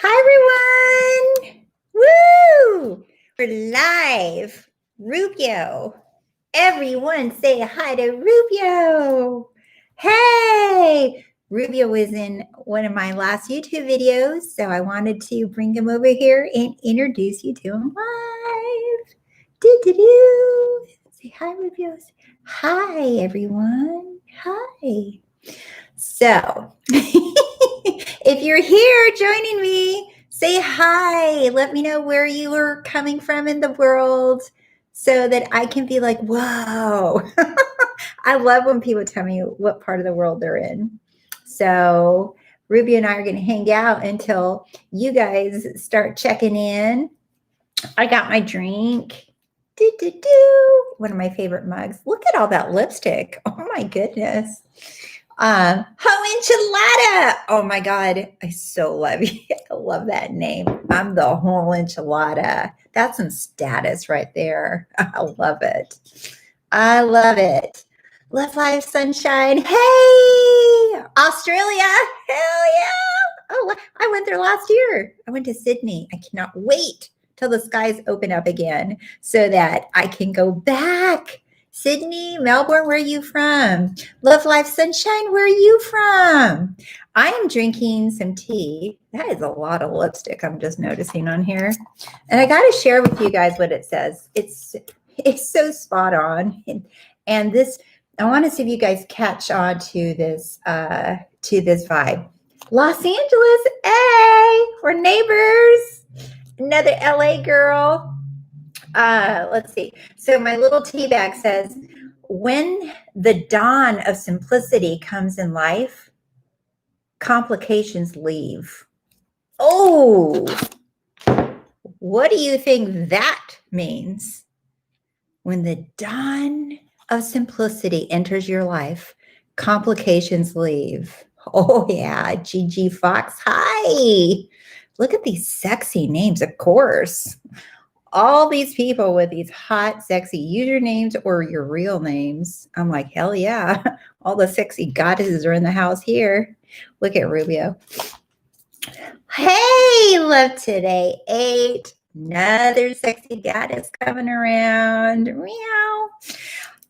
Hi, everyone. Woo! We're live. Rubio. Everyone say hi to Rubio. Hey! Rubio was in one of my last YouTube videos, so I wanted to bring him over here and introduce you to him live. Do. Say hi, Rubio. Hi, everyone. Hi. So, if you're here joining me, say hi. Let me know where you are coming from in the world so that I can be like, whoa. I love when people tell me what part of the world they're in. So, Ruby and I are going to hang out until you guys start checking in. I got my drink. One of my favorite mugs. Look at all that lipstick. Oh my goodness. Ho enchilada. Oh my God. I so love you. I love that name. I'm the whole enchilada. That's some status right there. I love it. I love it. Love Life Sunshine. Hey, Australia. Hell yeah. Oh, I went there last year. I went to Sydney. I cannot wait till the skies open up again so that I can go back. Sydney, Melbourne, where are you from? Love Life Sunshine, where are you from? I am drinking some tea. That is a lot of lipstick I'm just noticing on here. And I got to share with you guys what it says. It's so spot on. And this, I want to see if you guys catch on to this vibe. Los Angeles, hey, we're neighbors. Another LA girl. Let's see. So my little tea bag says, when the dawn of simplicity comes in life, complications leave. Oh, what do you think that means? When the dawn of simplicity enters your life, complications leave. Oh yeah, Gigi Fox. Hi. Look at these sexy names, of course. All these people with these hot, sexy usernames or your real names. I'm like, hell yeah. All the sexy goddesses are in the house here. Look at Rubio. Hey, love today 8. Another sexy goddess coming around. Meow.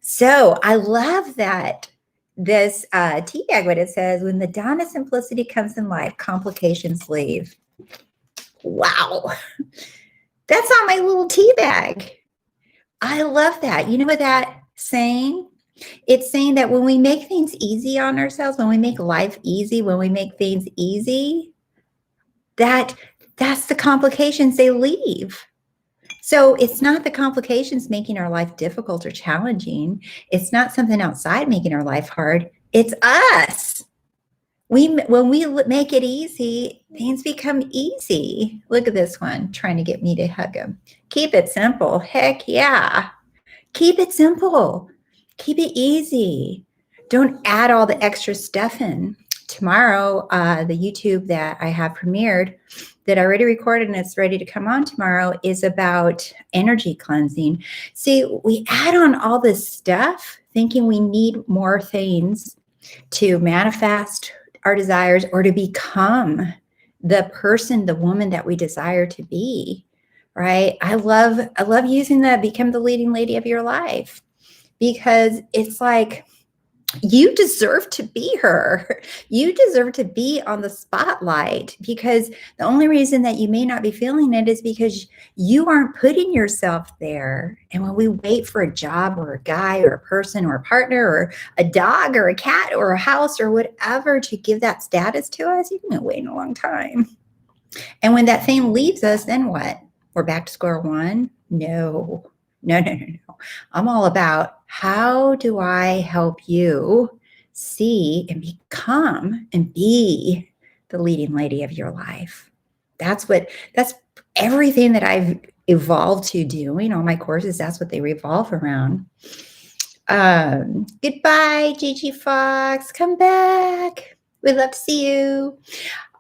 So I love that this tea bag, what it says, when the dawn of simplicity comes in life, complications leave. Wow. That's on my little tea bag. I love that. You know what that's saying? It's saying that when we make things easy on ourselves, when we make life easy, when we make things easy, that's the complications they leave. So it's not the complications making our life difficult or challenging. It's not something outside making our life hard. It's us. When we make it easy, things become easy. Look at this one, trying to get me to hug him. Keep it simple. Heck yeah. Keep it simple. Keep it easy. Don't add all the extra stuff in. Tomorrow, the YouTube that I have premiered that I already recorded and it's ready to come on tomorrow is about energy cleansing. See, we add on all this stuff thinking we need more things to manifest our desires or to become the person, the woman that we desire to be, right? I love using that, become the leading lady of your life, because it's like, you deserve to be her. You deserve to be on the spotlight, because the only reason that you may not be feeling it is because you aren't putting yourself there. And when we wait for a job or a guy or a person or a partner or a dog or a cat or a house or whatever to give that status to us, you've been waiting a long time. And when that thing leaves us, then what? We're back to square one? No. I'm all about, how do I help you see and become and be the leading lady of your life? That's everything that I've evolved to doing. All my courses, that's what they revolve around. Goodbye, Gigi Fox. Come back. We'd love to see you.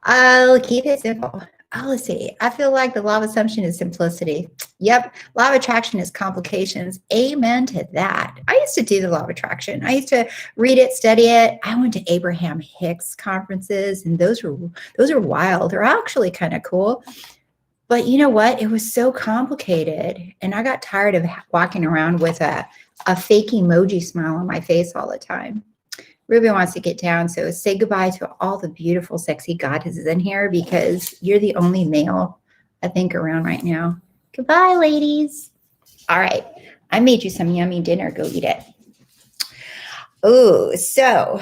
I'll keep it simple. Oh, let's see. I feel like the law of assumption is simplicity. Yep. Law of attraction is complications. Amen to that. I used to do the law of attraction. I used to read it, study it. I went to Abraham Hicks conferences, and those are wild. They're actually kind of cool. But you know what? It was so complicated. And I got tired of walking around with a fake emoji smile on my face all the time. Ruby wants to get down. So say goodbye to all the beautiful, sexy goddesses in here, because you're the only male, I think, around right now. Goodbye, ladies. All right. I made you some yummy dinner. Go eat it. Oh, so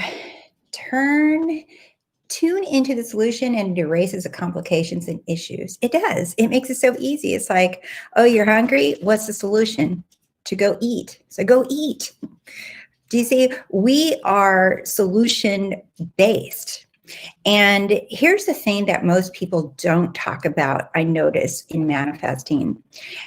tune into the solution, and it erases the complications and issues. It does. It makes it so easy. It's like, oh, you're hungry? What's the solution? To go eat. So go eat. Do you see? We are solution-based. And here's the thing that most people don't talk about, I notice, in manifesting.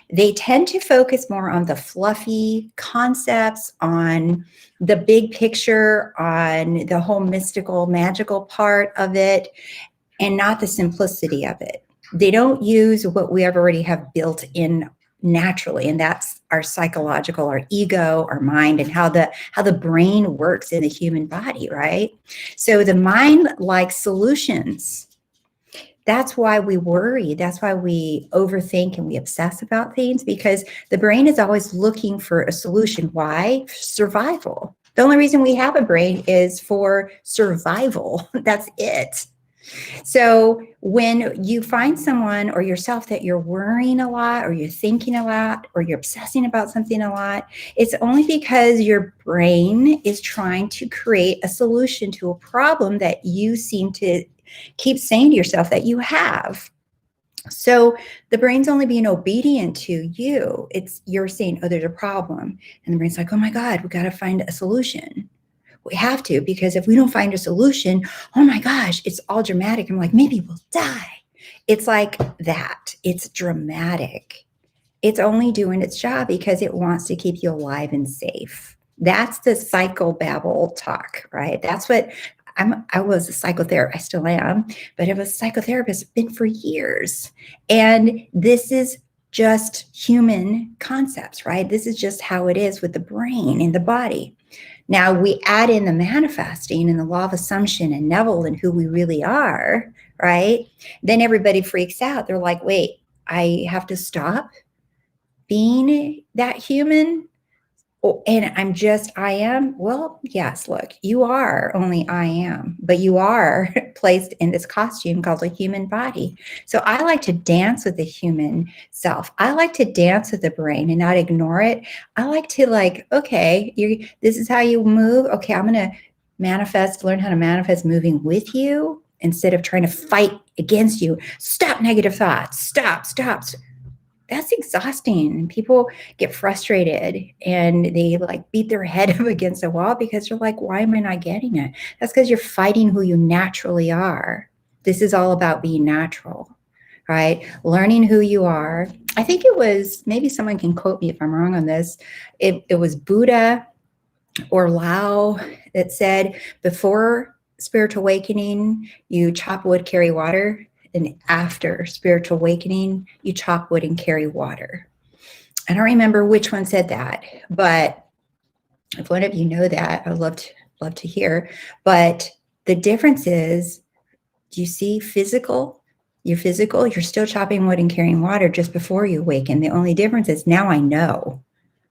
They tend to focus more on the fluffy concepts, on the big picture, on the whole mystical, magical part of it, and not the simplicity of it. They don't use what we already have built in naturally, and that's our psychological, our ego, our mind, and how the brain works in the human body, right? So the mind likes solutions. That's why we worry. That's why we overthink and we obsess about things, because the brain is always looking for a solution. Why? Survival. The only reason we have a brain is for survival. That's it. So when you find someone or yourself that you're worrying a lot, or you're thinking a lot, or you're obsessing about something a lot, it's only because your brain is trying to create a solution to a problem that you seem to keep saying to yourself that you have. So the brain's only being obedient to you. You're saying, oh, there's a problem. And the brain's like, oh my God, we got to find a solution. We have to, because if we don't find a solution, oh my gosh, it's all dramatic. I'm like, maybe we'll die. It's like that. It's dramatic. It's only doing its job because it wants to keep you alive and safe. That's the psychobabble talk, right? That's what I was a psychotherapist. I still am, but I was a psychotherapist, been for years. And this is just human concepts, right? This is just how it is with the brain and the body. Now we add in the manifesting and the law of assumption and Neville and who we really are, right? Then everybody freaks out. They're like, wait, I have to stop being that human? Oh, and I am? Well, yes, look, you are only I am, but you are placed in this costume called a human body. So I like to dance with the human self. I like to dance with the brain and not ignore it. I like to okay, this is how you move. Okay, I'm going to learn how to manifest moving with you instead of trying to fight against you. Stop negative thoughts. Stop. That's exhausting. People get frustrated and they beat their head up against a wall because they're like, why am I not getting it? That's because you're fighting who you naturally are. This is all about being natural, right? Learning who you are. I think it was, maybe someone can quote me if I'm wrong on this. It was Buddha or Lao that said, before spiritual awakening, you chop wood, carry water. And after spiritual awakening, you chop wood and carry water. I don't remember which one said that, but if one of you know that, I'd love to hear. But the difference is, do you see physical? You're physical, you're still chopping wood and carrying water just before you awaken. The only difference is now I know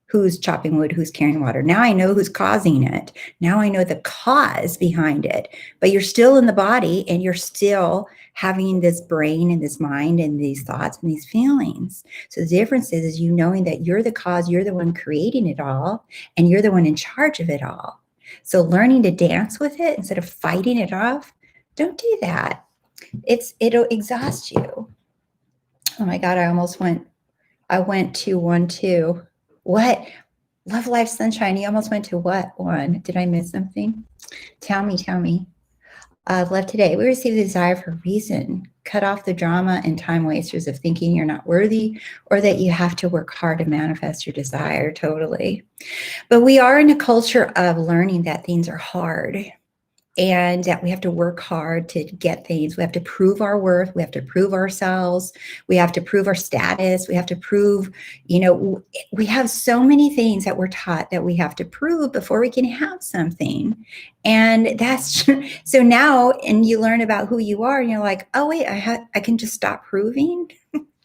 who's chopping wood, who's carrying water. Now I know who's causing it. Now I know the cause behind it. But you're still in the body and you're still having this brain and this mind and these thoughts and these feelings. So the difference is you knowing that you're the cause, you're the one creating it all, and you're the one in charge of it all. So learning to dance with it instead of fighting it off, don't do that. It'll exhaust you. Oh my God, I went to one too. What? Love, Life, Sunshine. You almost went to what one? Did I miss something? Tell me. Love today. We receive the desire for reason. Cut off the drama and time wasters of thinking you're not worthy or that you have to work hard to manifest your desire. Totally. But we are in a culture of learning that things are hard. and that we have to work hard to get things. We have to prove our worth. We have to prove ourselves. We have to prove our status. We have to prove, we have so many things that we're taught that we have to prove before we can have something. And that's so now, and you learn about who you are and you're like, oh wait, I can just stop proving.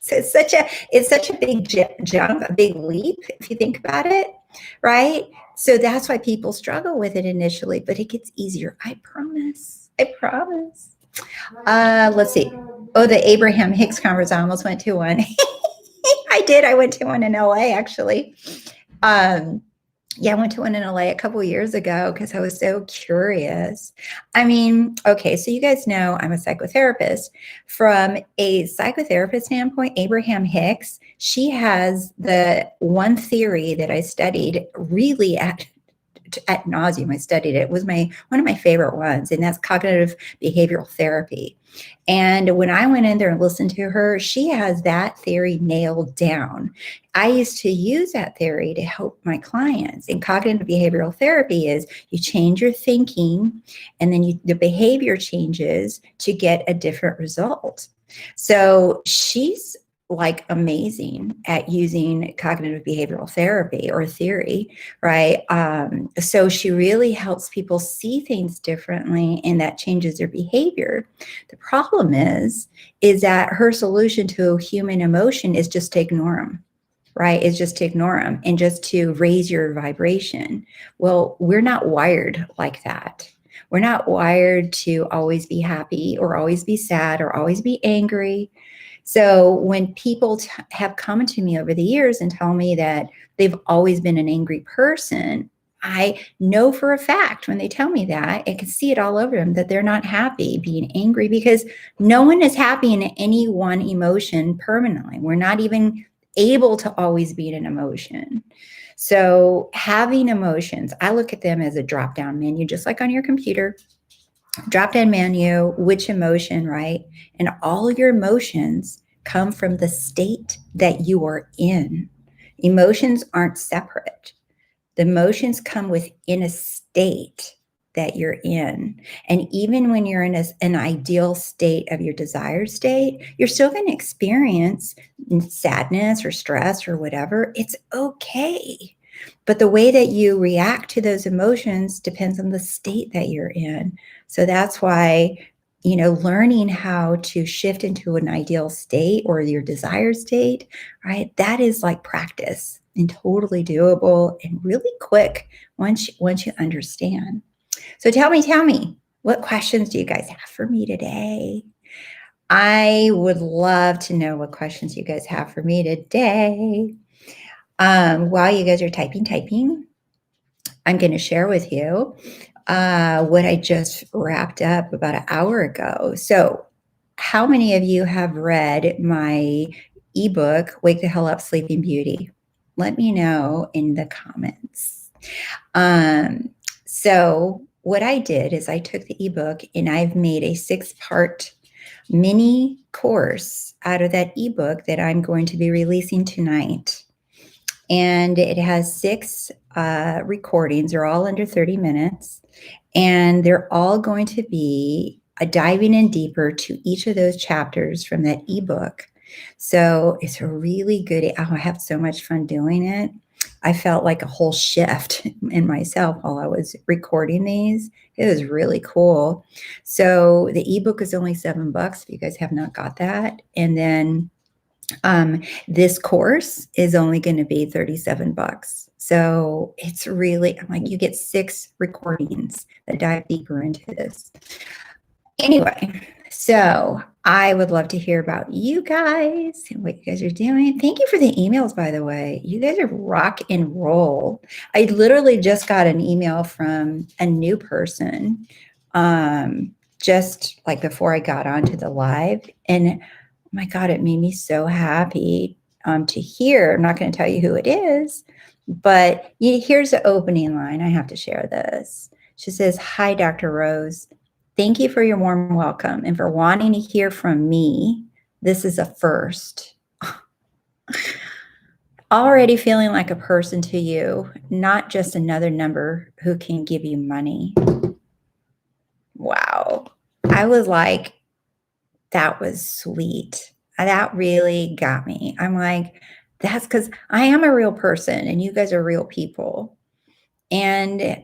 So it's such a big jump, a big leap, if you think about it, right? So that's why people struggle with it initially, but it gets easier. I promise. I promise. Let's see. Oh, the Abraham Hicks conference. I almost went to one. I did. I went to one in LA, actually. Yeah, I went to one in LA a couple of years ago because I was so curious. I mean, okay, so you guys know I'm a psychotherapist. From a psychotherapist standpoint, Abraham Hicks, she has the one theory that I studied really at nauseum. I studied it. It was one of my favorite ones, and that's cognitive behavioral therapy. And when I went in there and listened to her, she has that theory nailed down. I used to use that theory to help my clients. And cognitive behavioral therapy is you change your thinking, and then the behavior changes to get a different result. So she's like amazing at using cognitive behavioral therapy or theory, right? So she really helps people see things differently, and that changes their behavior. The problem is that her solution to human emotion is just to ignore them, right? Is just to ignore them and just to raise your vibration. Well, we're not wired like that. We're not wired to always be happy or always be sad or always be angry. So when people have come to me over the years and tell me that they've always been an angry person, I know for a fact when they tell me that, I can see it all over them that they're not happy being angry, because no one is happy in any one emotion permanently. We're not even able to always be in an emotion. So having emotions, I look at them as a drop-down menu, just like on your computer. Drop-down menu, which emotion, right? And all your emotions come from the state that you are in. Emotions aren't separate. The emotions come within a state that you're in. And even when you're in an ideal state of your desired state, you're still going to experience sadness or stress or whatever. It's okay. But the way that you react to those emotions depends on the state that you're in. So that's why, learning how to shift into an ideal state or your desired state, right? That is like practice and totally doable and really quick once you understand. So tell me, what questions do you guys have for me today? I would love to know what questions you guys have for me today. While you guys are typing, I'm going to share with you what I just wrapped up about an hour ago. So how many of you have read my ebook, Wake the Hell Up, Sleeping Beauty? Let me know in the comments. So what I did is I took the ebook and I've made a 6-part mini course out of that ebook that I'm going to be releasing tonight. And it has 6 recordings. They're all under 30 minutes. And they're all going to be diving in deeper to each of those chapters from that ebook. So it's a really good, I have so much fun doing it. I felt like a whole shift in myself while I was recording these. It was really cool. So the ebook is only $7 if you guys have not got that. And then this course is only going to be $37. So it's really, I'm like, you get 6 recordings that dive deeper into this. Anyway, so I would love to hear about you guys and what you guys are doing. Thank you for the emails, by the way. You guys are rock and roll. I literally just got an email from a new person just like before I got onto the live, and oh my God, it made me so happy to hear. I'm not going to tell you who it is, but here's the opening line. I have to share this. She says, "Hi, Dr. Rose. Thank you for your warm welcome and for wanting to hear from me. This is a first. Already feeling like a person to you, not just another number who can give you money." Wow. I was like, that was sweet. That really got me. I'm like, that's because I am a real person and you guys are real people. And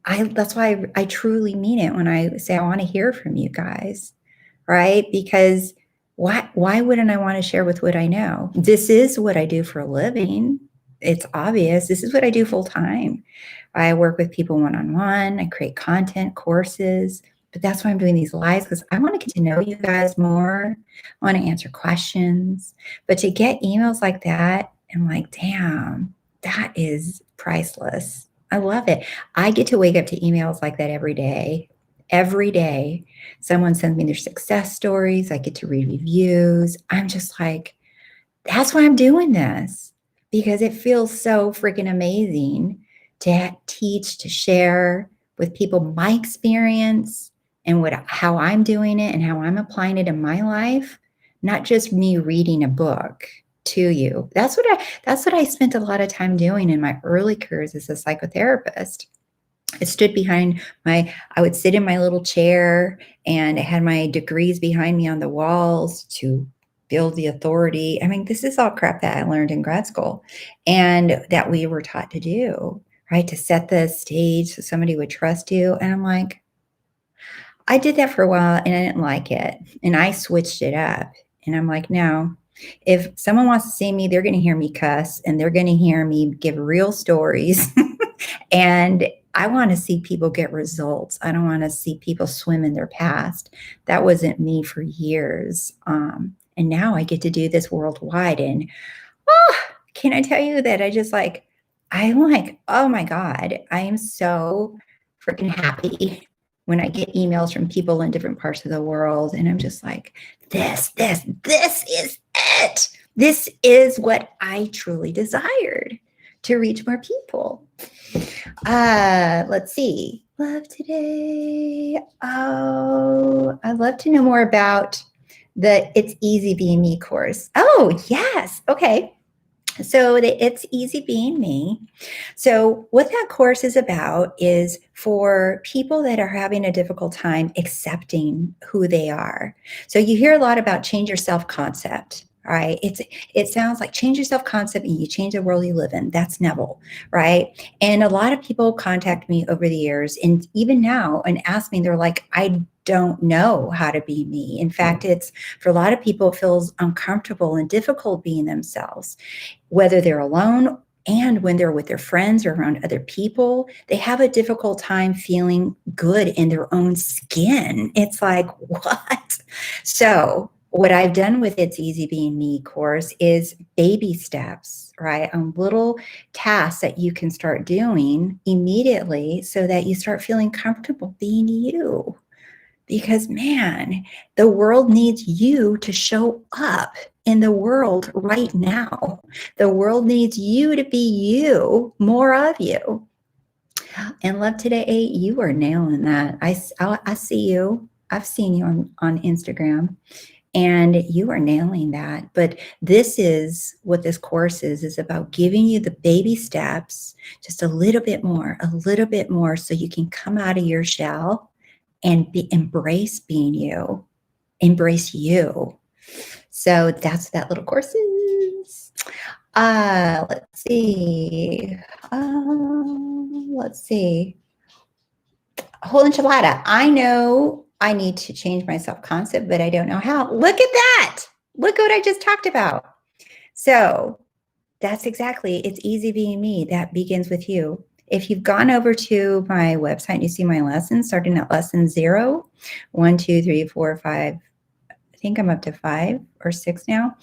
that's why I truly mean it when I say I want to hear from you guys, right? Because why wouldn't I want to share with what I know? This is what I do for a living. It's obvious. This is what I do full time. I work with people one-on-one. I create content, courses, but that's why I'm doing these lives because I want to get to know you guys more. I want to answer questions. But to get emails like that, I'm like, damn, that is priceless. I love it. I get to wake up to emails like that every day. Every day, someone sends me their success stories. I get to read reviews. I'm just like, that's why I'm doing this because it feels so freaking amazing to teach, to share with people my experience and how I'm doing it and how I'm applying it in my life, not just me reading a book to you. That's what I spent a lot of time doing in my early careers as a psychotherapist. I would sit in my little chair and I had my degrees behind me on the walls to build the authority. I mean, this is all crap that I learned in grad school and that we were taught to do, right? To set the stage so somebody would trust you. And I'm like, I did that for a while and I didn't like it. And I switched it up. And I'm like, no, if someone wants to see me, they're going to hear me cuss and they're going to hear me give real stories. And I want to see people get results. I don't want to see people swim in their past. That wasn't me for years. And now I get to do this worldwide. And can I tell you that I'm like, oh my God, I am so freaking happy when I get emails from people in different parts of the world. And I'm just like, this is it. This is what I truly desired, to reach more people. Let's see. Love today. Oh, I'd love to know more about the It's Easy Being Me course. Oh, yes. Okay. So the It's Easy Being Me. So what that course is about is for people that are having a difficult time accepting who they are. So you hear a lot about change your self-concept. Right. It sounds like change your self-concept and you change the world you live in. That's Neville. Right. And a lot of people contact me over the years and even now and ask me, they're like, I don't know how to be me. In fact, it's for a lot of people, it feels uncomfortable and difficult being themselves, whether they're alone and when they're with their friends or around other people. They have a difficult time feeling good in their own skin. It's like, what? So what I've done with It's Easy Being Me course is baby steps, right? On little tasks that you can start doing immediately so that you start feeling comfortable being you. Because man, the world needs you to show up in the world right now. The world needs you to be you, more of you. And Love Today 8, you are nailing that. I see you. I've seen you on Instagram. And you are nailing that. But this is what this course is about giving you the baby steps, just a little bit more, so you can come out of your shell and embrace being you, embrace you. So that's what that little course is. Let's see. Whole enchilada. I know I need to change my self-concept, but I don't know how. Look at that. Look what I just talked about. So that's exactly, It's Easy Being Me. That begins with you. If you've gone over to my website and you see my lessons, starting at lesson 0, 1, 2, 3, 4, 5, I think I'm up to 5 or 6 now.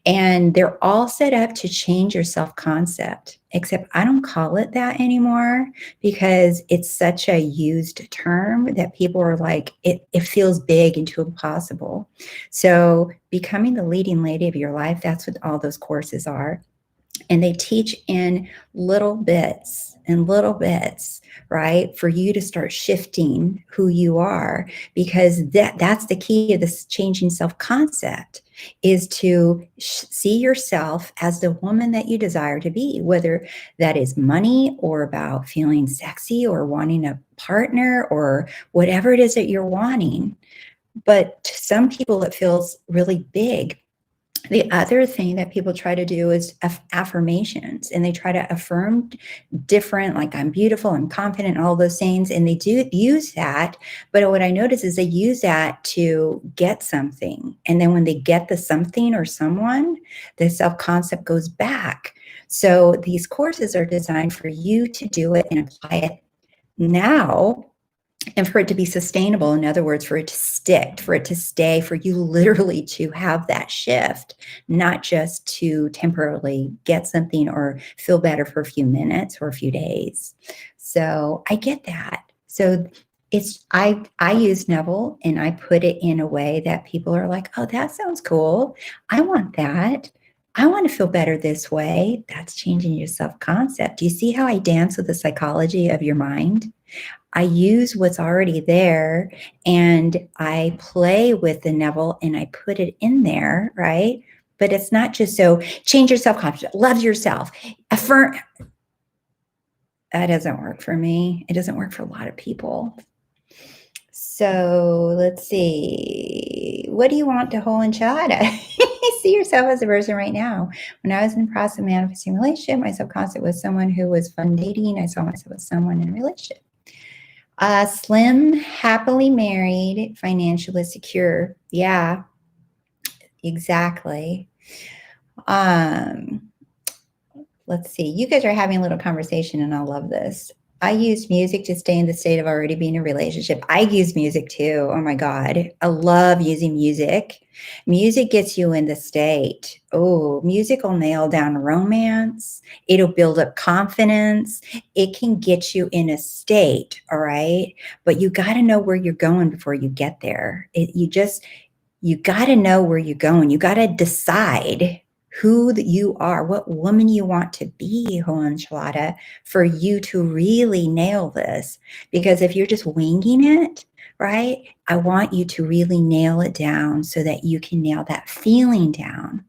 And they're all set up to change your self-concept, except I don't call it that anymore because it's such a used term that people are like, it feels big and too impossible. So becoming the leading lady of your life, that's what all those courses are. And they teach in little bits, right? For you to start shifting who you are, because that's the key of this changing self-concept. is to see yourself as the woman that you desire to be, whether that is money or about feeling sexy or wanting a partner or whatever it is that you're wanting. But to some people, it feels really big. The other thing that people try to do is affirmations, and they try to affirm different, like I'm beautiful, I'm confident, all those things. And they do use that. But what I notice is they use that to get something. And then when they get the something or someone, the self-concept goes back. So these courses are designed for you to do it and apply it now, and for it to be sustainable. In other words, for it to stick, for it to stay, for you literally to have that shift, not just to temporarily get something or feel better for a few minutes or a few days. So I get that. So I use Neville, and I put it in a way that people are like, oh, that sounds cool. I want that. I want to feel better this way. That's changing your self-concept. Do you see how I dance with the psychology of your mind? I use what's already there, and I play with the Neville, and I put it in there, right? But it's not just so change your self-confidence, love yourself, affirm. That doesn't work for me. It doesn't work for a lot of people. So let's see. What do you want to hold enchilada? See yourself as a person right now. When I was in the process of manifesting a relationship, my subconscious was someone who was fun dating. I saw myself as someone in a relationship. Slim, happily married, financially secure. Yeah, exactly. Let's see. You guys are having a little conversation, and I love this. I use music to stay in the state of already being in a relationship. I use music too. Oh my God. I love using music. Music gets you in the state. Oh, music will nail down romance. It'll build up confidence. It can get you in a state. All right. But you got to know where you're going before you get there. You got to know where you're going. You got to decide who you are, what woman you want to be, Enchilada, for you to really nail this. Because if you're just winging it, right, I want you to really nail it down so that you can nail that feeling down.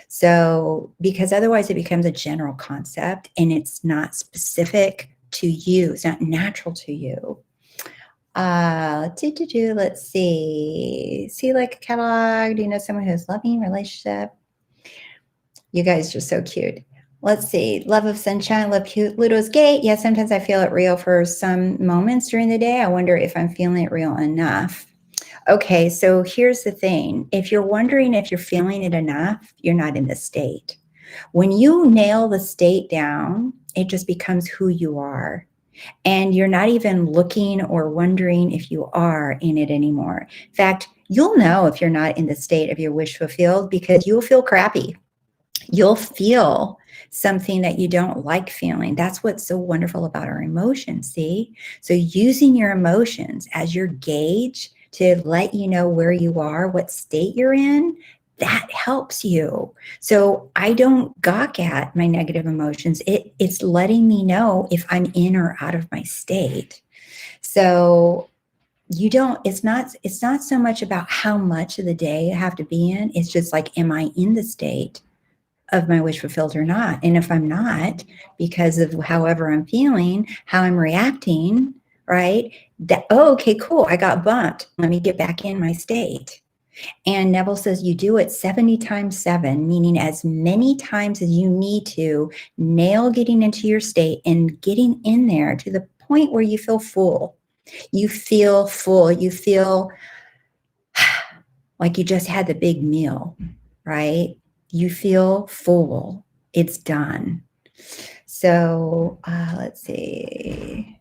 So, because otherwise it becomes a general concept and it's not specific to you. It's not natural to you. Let's see. See like a catalog. Do you know someone who's loving relationship? You guys are so cute. Let's see. Love of sunshine, love Pluto's gate. Yeah, sometimes I feel it real for some moments during the day. I wonder if I'm feeling it real enough. Okay, so here's the thing. If you're wondering if you're feeling it enough, you're not in the state. When you nail the state down, it just becomes who you are. And you're not even looking or wondering if you are in it anymore. In fact, you'll know if you're not in the state of your wish fulfilled because you'll feel crappy. You'll feel something that you don't like feeling. That's what's so wonderful about our emotions, see? So using your emotions as your gauge to let you know where you are, what state you're in, that helps you. So I don't gawk at my negative emotions. It's letting me know if I'm in or out of my state. So it's not so much about how much of the day I have to be in. It's just like, am I in the state of my wish fulfilled or not? And if I'm not, because of however I'm feeling, how I'm reacting, right? Okay, cool. I got bumped. Let me get back in my state. And Neville says you do it 70 times 7, meaning as many times as you need to nail getting into your state and getting in there to the point where you feel full. You feel full. You feel like you just had the big meal, right? You feel full. It's done. So let's see.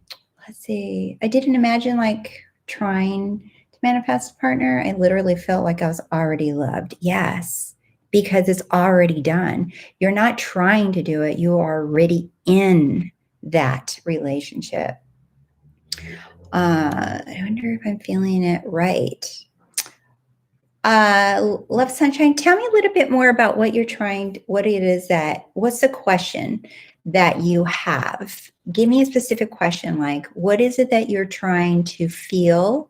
I didn't imagine like trying to manifest a partner. I literally felt like I was already loved. Yes, because it's already done. You're not trying to do it. You are already in that relationship. I wonder if I'm feeling it right. Love Sunshine, tell me a little bit more about what you're what's the question that you have? Give me a specific question, like what is it that you're trying to feel?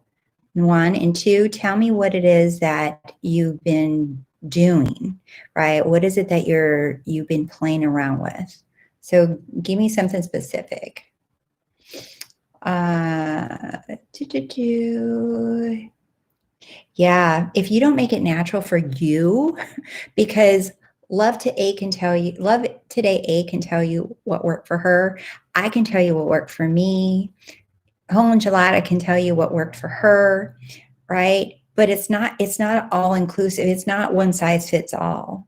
1, and 2, tell me what it is that you've been doing, right? What is it that you've been playing around with? So give me something specific. Yeah, if you don't make it natural for you, because love today A can tell you what worked for her. I can tell you what worked for me. Whole enchilada can tell you what worked for her, right? But it's not all inclusive. It's not one size fits all.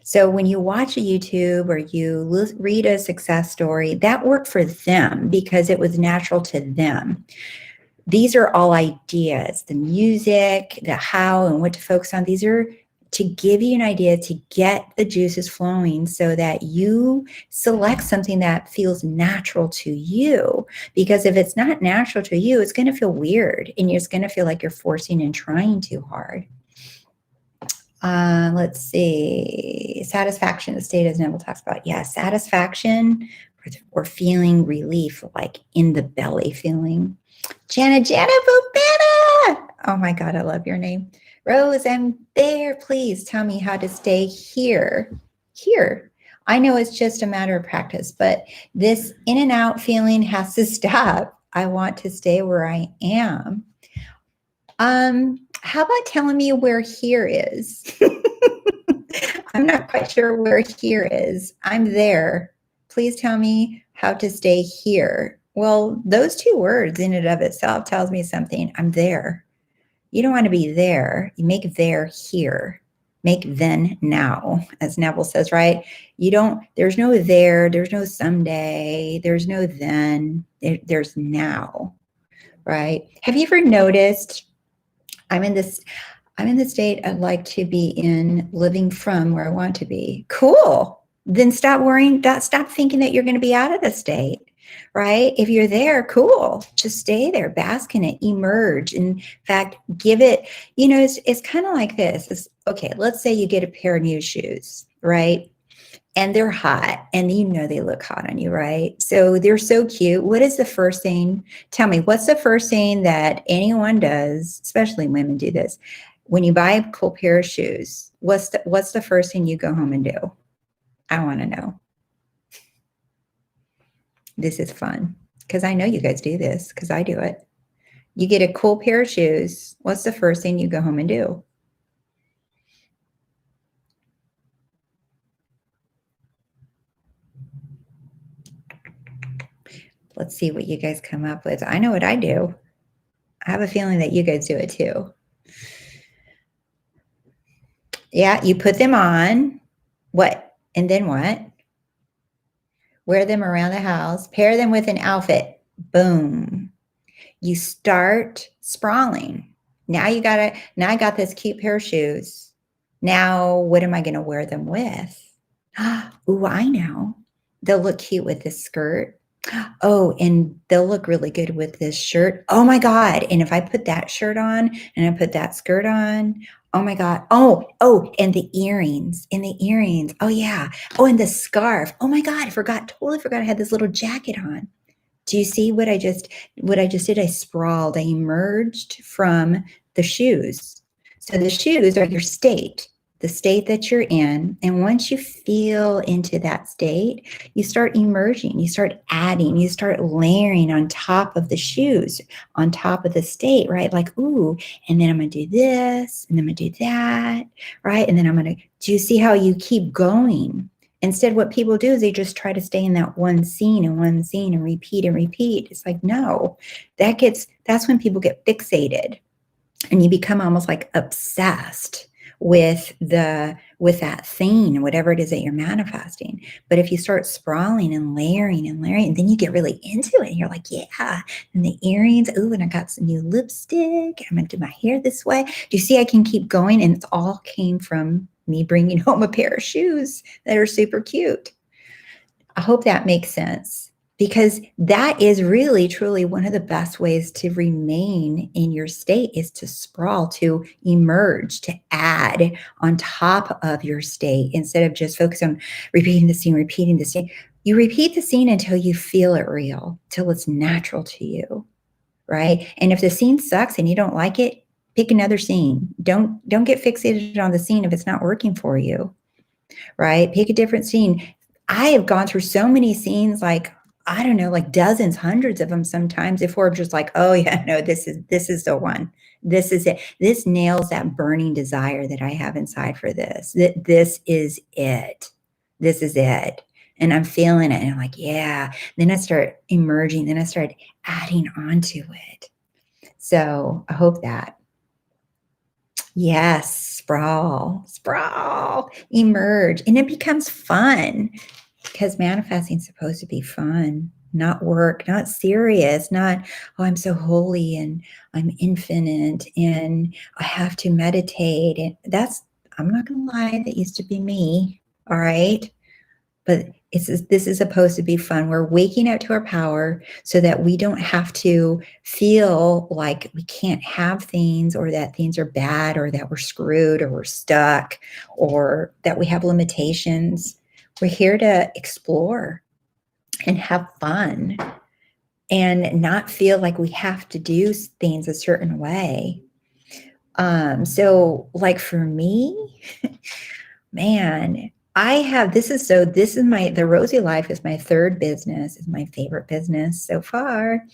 So when you watch a YouTube or you read a success story, that worked for them because it was natural to them. These are all ideas, the music, the how and what to focus on. These are to give you an idea to get the juices flowing so that you select something that feels natural to you. Because if it's not natural to you, it's going to feel weird and it's going to feel like you're forcing and trying too hard. Let's see. Satisfaction, the state as Neville talks about. Yeah, satisfaction or feeling relief, like in the belly feeling. Jana Bobetta. Oh my God, I love your name. Rose, I'm there. Please tell me how to stay here. Here. I know it's just a matter of practice, but this in and out feeling has to stop. I want to stay where I am. How about telling me where here is? I'm not quite sure where here is. I'm there. Please tell me how to stay here. Well, those two words in and of itself tells me something. I'm there. You don't want to be there. You make there here. Make then now, as Neville says, right? There's no there, there's no someday, there's no then, there's now, right? Have you ever noticed, I'm in the state I'd like to be in, living from where I want to be. Cool. Then stop worrying, stop thinking that you're going to be out of the state, right? If you're there, cool. Just stay there, bask in it, emerge. In fact, give it, it's kind of like this. Okay, let's say you get a pair of new shoes, right? And they're hot and they look hot on you, right? So they're so cute. What is the first thing? Tell me, what's the first thing that anyone does, especially women do this, when you buy a cool pair of shoes? What's the first thing you go home and do? I want to know. This is fun because I know you guys do this because I do it. You get a cool pair of shoes. What's the first thing you go home and do? Let's see what you guys come up with. I know what I do. I have a feeling that you guys do it too. Yeah, you put them on. What? And then what? Wear them around the house. Pair them with an outfit. Boom. You start sprawling. Now I got this cute pair of shoes. Now, what am I going to wear them with? Ooh, I know. They'll look cute with this skirt. Oh, and they'll look really good with this shirt. Oh my God. And if I put that shirt on and I put that skirt on, oh my God. Oh, and the earrings. Oh yeah. Oh, and the scarf. Oh my God. Totally forgot I had this little jacket on. Do you see what I just did? I sprawled. I emerged from the shoes. So the shoes are your state, the state that you're in. And once you feel into that state, you start emerging, you start adding, you start layering on top of the shoes, on top of the state, right? Like, ooh, and then I'm going to do this, and then I'm going to do that, right? And then do you see how you keep going? Instead, what people do is they just try to stay in that one scene and repeat and repeat. It's like, no, that's when people get fixated and you become almost like obsessed with that thing, whatever it is that you're manifesting. But if you start sprawling and layering, and then you get really into it, and you're like, yeah, and the earrings, ooh, and I got some new lipstick. I'm gonna do my hair this way. Do you see I can keep going? And it's all came from me bringing home a pair of shoes that are super cute. I hope that makes sense. Because that is really, truly one of the best ways to remain in your state is to sprawl, to emerge, to add on top of your state instead of just focus on repeating the scene. You repeat the scene until you feel it real, till it's natural to you, right? And if the scene sucks and you don't like it, Pick another scene. Don't get fixated on the scene if it's not working for you, right? Pick a different scene. I have gone through so many scenes, like, I don't know, like dozens, hundreds of them sometimes, before I'm just like, oh yeah, no, this is the one. This is it. This nails that burning desire that I have inside for this. This is it. This is it. And I'm feeling it. And I'm like, yeah. Then I start emerging. Then I start adding on to it. So I hope that. Yes, sprawl, emerge. And it becomes fun, because manifesting is supposed to be fun, not work, not serious, not, oh, I'm so holy and I'm infinite and I have to meditate. And I'm not going to lie, that used to be me. All right. But this is supposed to be fun. We're waking up to our power so that we don't have to feel like we can't have things, or that things are bad, or that we're screwed, or we're stuck, or that we have limitations. We're here to explore and have fun and not feel like we have to do things a certain way. So like for me, man, the Rosy Life is my third business, is my favorite business so far.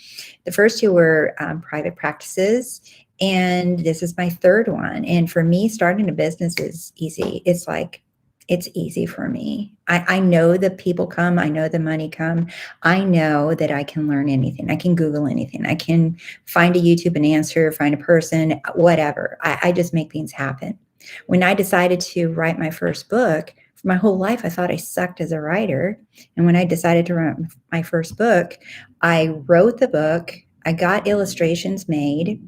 The first two were private practices, and this is my third one. And for me, starting a business is easy. It's easy for me. I know the people come. I know the money come. I know that I can learn anything. I can Google anything. I can find a YouTube an answer, find a person, whatever. I just make things happen. When I decided to write my first book, for my whole life, I thought I sucked as a writer. And when I decided to write my first book, I wrote the book. I got illustrations made.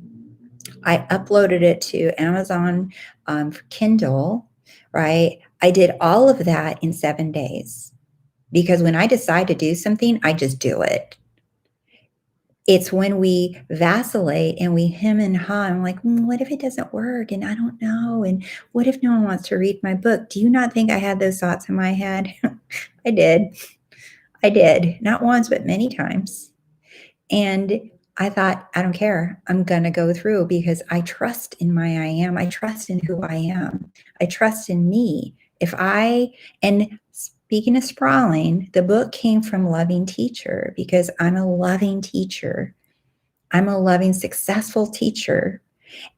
I uploaded it to Amazon for Kindle, right? I did all of that in 7 days, because when I decide to do something, I just do it. It's when we vacillate and we hem and haw, I'm like, what if it doesn't work? And I don't know. And what if no one wants to read my book? Do you not think I had those thoughts in my head? I did. Not once, but many times. And I thought, I don't care. I'm going to go through, because I trust in my I am. I trust in who I am. I trust in me. And speaking of sprawling, the book came from loving teacher, because I'm a loving teacher. I'm a loving, successful teacher.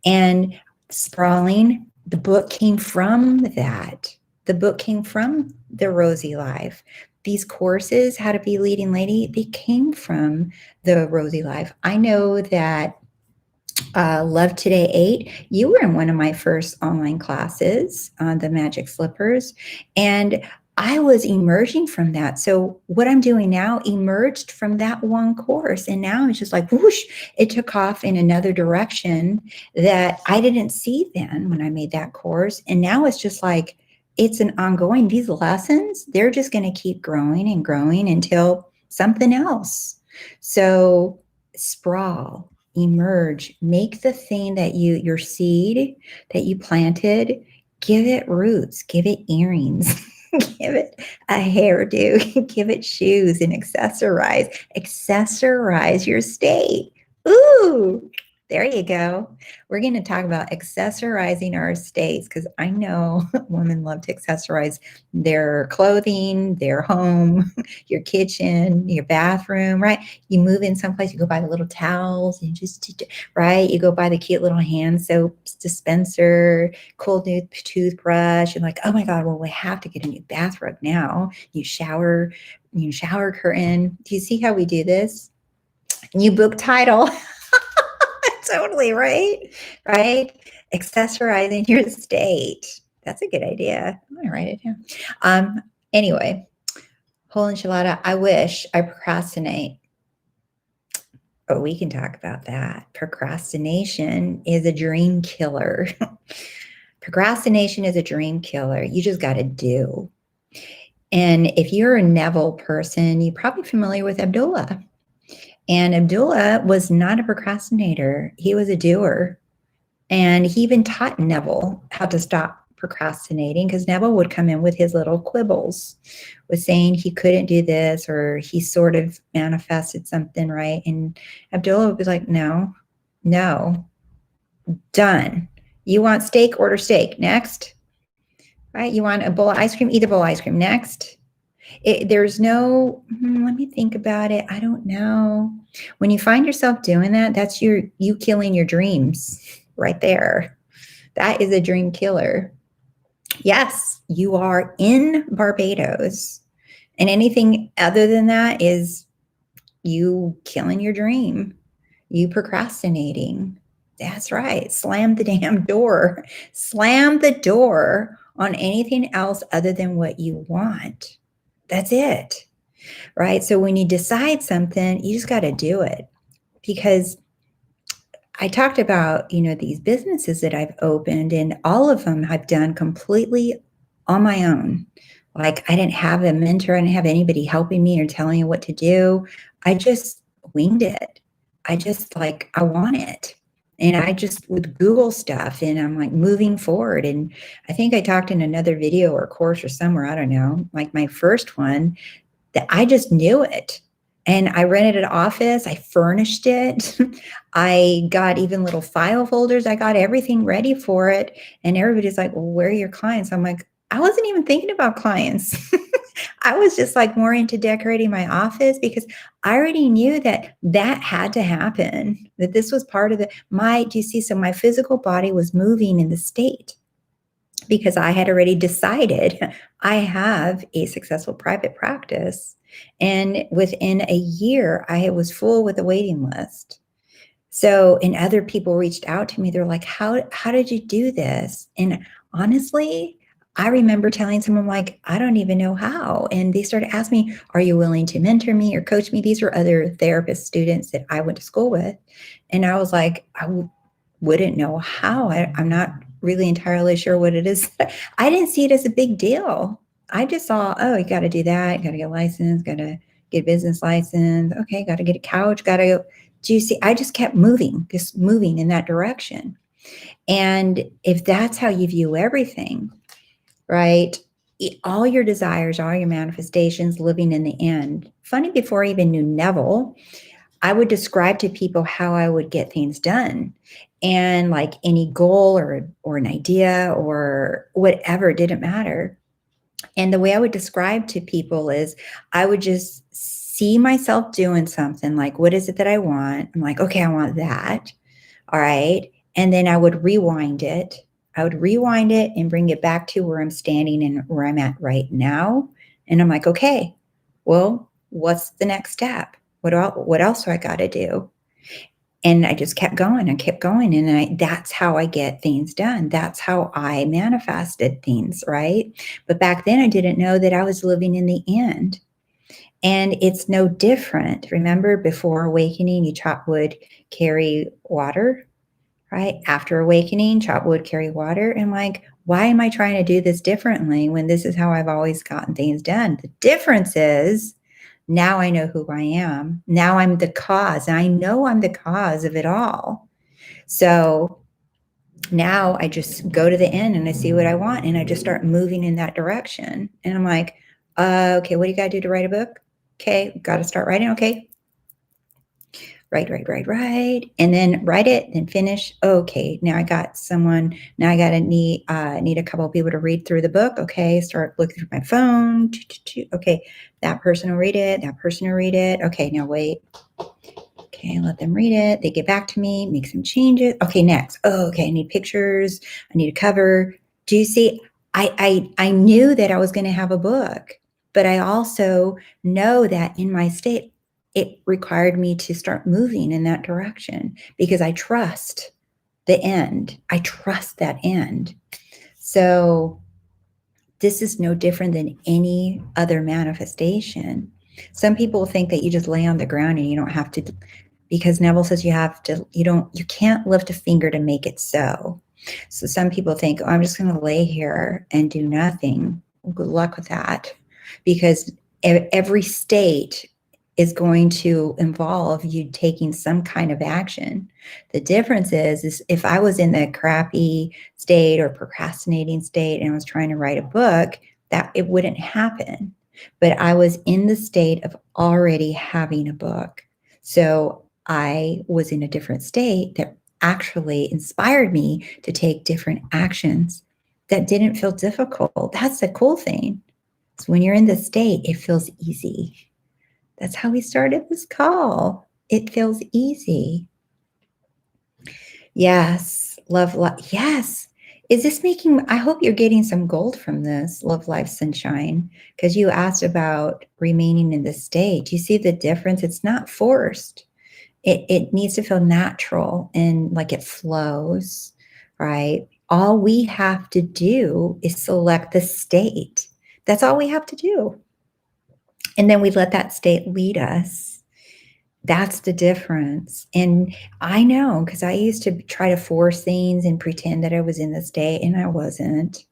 And sprawling, the book came from that. The book came from the Rosy Life. These courses, how to be a leading lady, they came from the Rosy Life. I know that Love Today 8, you were in one of my first online classes on the magic slippers, and I was emerging from that. So what I'm doing now emerged from that one course, and now it's just like whoosh, it took off in another direction that I didn't see then when I made that course. And now it's just like, it's an ongoing, these lessons, they're just going to keep growing and growing until something else. So sprawl, emerge, make the thing that your seed that you planted, give it roots, give it earrings, give it a hairdo, give it shoes, and accessorize your state. Ooh, there you go. We're going to talk about accessorizing our estates, because I know women love to accessorize their clothing, their home, your kitchen, your bathroom, right? You move in someplace, you go buy the little towels and right? You go buy the cute little hand soap dispenser, cool new toothbrush. And like, oh my God, well, we have to get a new bath rug now. New shower curtain. Do you see how we do this? New book title. Totally, right? Accessorizing your estate. That's a good idea. I'm going to write it down. Anyway, whole enchilada. I wish I procrastinate. Oh, we can talk about that. Procrastination is a dream killer. Procrastination is a dream killer. You just got to do. And if you're a Neville person, you're probably familiar with Abdullah. And Abdullah was not a procrastinator. He was a doer. And he even taught Neville how to stop procrastinating, because Neville would come in with his little quibbles, with saying he couldn't do this, or he sort of manifested something, right? And Abdullah would be like, no, Done. You want steak, order steak. Next. Right? You want a bowl of ice cream, eat a bowl of ice cream. Next. There's no, let me think about it. I don't know. When you find yourself doing that, that's you killing your dreams right there. That is a dream killer. Yes, you are in Barbados. And anything other than that is you killing your dream, you procrastinating. That's right. Slam the damn door. Slam the door on anything else other than what you want. That's it. Right? So when you decide something, you just got to do it. Because I talked about, these businesses that I've opened, and all of them I've done completely on my own. Like, I didn't have a mentor. I didn't have anybody helping me or telling me what to do. I just winged it. I just I want it. And I just would Google stuff, and I'm like moving forward. And I think I talked in another video or course or somewhere, I don't know, like my first one, that I just knew it. And I rented an office, I furnished it. I got even little file folders. I got everything ready for it. And everybody's like, well, where are your clients? I'm like, I wasn't even thinking about clients. I was just more into decorating my office because I already knew that had to happen, that this was part of do you see? So my physical body was moving in the state because I had already decided I have a successful private practice. And within a year, I was full with a waiting list. So, and other people reached out to me. They're like, how did you do this? And honestly, I remember telling someone I don't even know how. And they started asking me, are you willing to mentor me or coach me? These were other therapist students that I went to school with. And I was like, wouldn't know how. I'm not really entirely sure what it is. I didn't see it as a big deal. I just saw, oh, you got to do that. You got to get a license, got to get a business license. Okay, got to get a couch, got to go. Do you see? I just kept moving in that direction. And if that's how you view everything, right? All your desires, all your manifestations, living in the end. Funny, before I even knew Neville, I would describe to people how I would get things done. And any goal or an idea or whatever, it didn't matter. And the way I would describe to people is I would just see myself doing something what is it that I want? I'm like, okay, I want that. All right. And then I would rewind it. I would rewind it and bring it back to where I'm standing and where I'm at right now. And I'm like, okay, well, what's the next step? What else do I got to do? And I just kept going and kept going. And that's how I get things done. That's how I manifested things, right? But back then I didn't know that I was living in the end. And it's no different. Remember, before awakening, you chop wood, carry water, right? After awakening, chop wood, carry water. And why am I trying to do this differently when this is how I've always gotten things done? The difference is, now I know who I am. Now I'm the cause. And I know I'm the cause of it all. So now I just go to the end and I see what I want. And I just start moving in that direction. And I'm like, okay, what do you got to do to write a book? Okay, got to start writing. Okay. Write. And then write it, then finish. Okay, now I got someone. Now I got to need a couple of people to read through the book. Okay, start looking through my phone. Okay, that person will read it. That person will read it. Okay, now wait. Okay, let them read it. They get back to me, make some changes. Okay, next. Oh, okay, I need pictures. I need a cover. Do you see? I knew that I was going to have a book, but I also know that in my state, it required me to start moving in that direction because I trust the end. I trust that end. So this is no different than any other manifestation. Some people think that you just lay on the ground and you don't have to, because Neville says you can't lift a finger to make it so. So some people think, oh, I'm just going to lay here and do nothing. Well, good luck with that, because every state is going to involve you taking some kind of action. The difference is if I was in the crappy state or procrastinating state and I was trying to write a book, that it wouldn't happen. But I was in the state of already having a book. So I was in a different state that actually inspired me to take different actions that didn't feel difficult. That's the cool thing. So when you're in the state, it feels easy. That's how we started this call. It feels easy. Yes. Love life. Yes. Is this making, I hope you're getting some gold from this, love life sunshine, because you asked about remaining in the state. You see the difference? It's not forced. It needs to feel natural and like it flows, right? All we have to do is select the state. That's all we have to do. And then we let that state lead us. That's the difference. And I know, because I used to try to force things and pretend that I was in the state, and I wasn't.